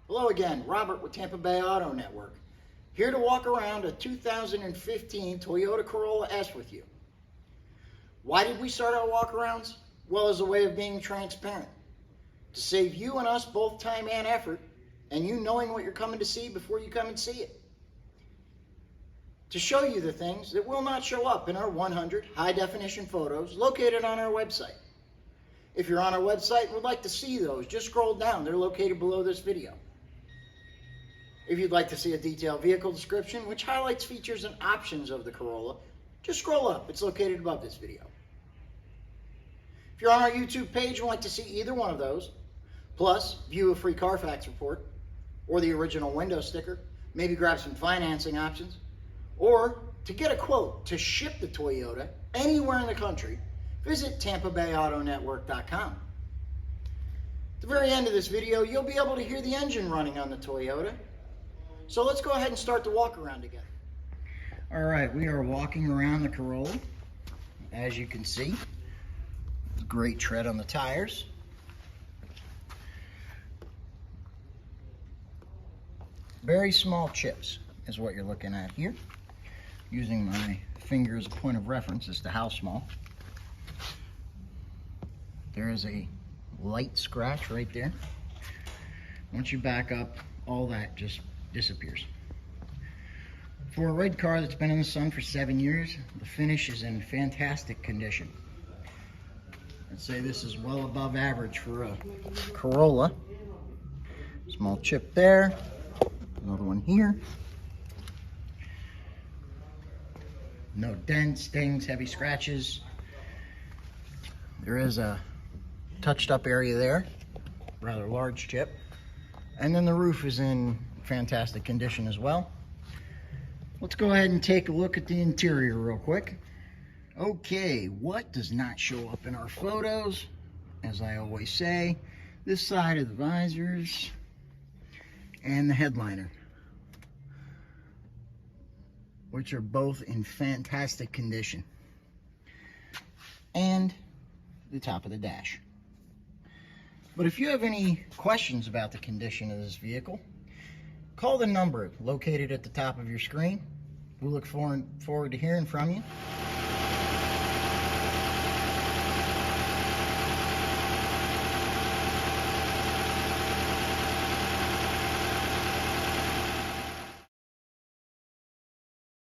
Hello again, Robert with Tampa Bay Auto Network. Here to walk around a 2015 Toyota Corolla S with you. Why did we start our walkarounds? Well, as a way of being transparent. To save you and us both time and effort, and you knowing what you're coming to see before you come and see it. To show you the things that will not show up in our 100 high-definition photos located on our website. If you're on our website and would like to see those, just scroll down. They're located below this video. If you'd like to see a detailed vehicle description, which highlights features and options of the Corolla, just scroll up. It's located above this video. If you're on our YouTube page and would like to see either one of those, plus view a free CARFAX report, or the original window sticker, maybe grab some financing options, or to get a quote to ship the Toyota anywhere in the country, visit TampaBayAutoNetwork.com. At the very end of this video, you'll be able to hear the engine running on the Toyota. So let's go ahead and start the walk around together. All right, we are walking around the Corolla. As you can see, great tread on the tires. Very small chips is what you're looking at here. Using my finger as a point of reference as to how small. There is a light scratch right there. Once you back up, all that just disappears. For a red car that's been in the sun for 7 years, the finish is in fantastic condition. I'd say this is well above average for a Corolla. Small chip there, another one here. No dents, stings, heavy scratches. There is a touched up area there, rather large chip. And then the roof is in fantastic condition as well. Let's go ahead and take a look at the interior real quick. Okay, what does not show up in our photos? As I always say, this side of the visors and the headliner, which are both in fantastic condition, and the top of the dash. But if you have any questions about the condition of this vehicle, call the number located at the top of your screen. We look forward to hearing from you.